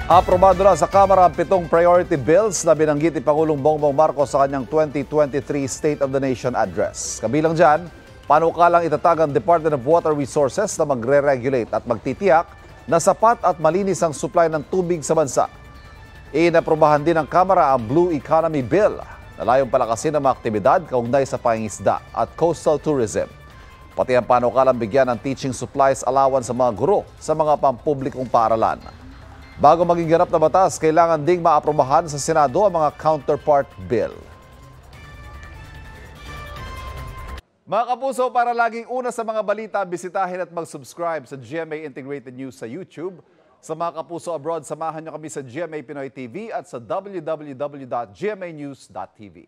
Aprobado na sa Kamara ang 7 priority bills na binanggit ni Pangulong Bongbong Marcos sa kanyang 2023 State of the Nation Address. Kabilang dyan, panukalang itatag ang Department of Water Resources na magre-regulate at magtitiyak na sapat at malinis ang supply ng tubig sa bansa. Inaprobahan din ng Kamara ang Blue Economy Bill na layong palakasin ang mga aktibidad kaugnay sa pangingisda at coastal tourism. Pati ang panukalang bigyan ng teaching supplies allowance sa mga guro sa mga pampublikong paaralan. Bago maging ganap na batas, kailangan ding maaprobahan sa Senado ang mga counterpart bill. Mga kapuso, para laging una sa mga balita, bisitahin at mag-subscribe sa GMA Integrated News sa YouTube. Sa mga kapuso abroad, samahan niyo kami sa GMA Pinoy TV at sa www.gmanews.tv.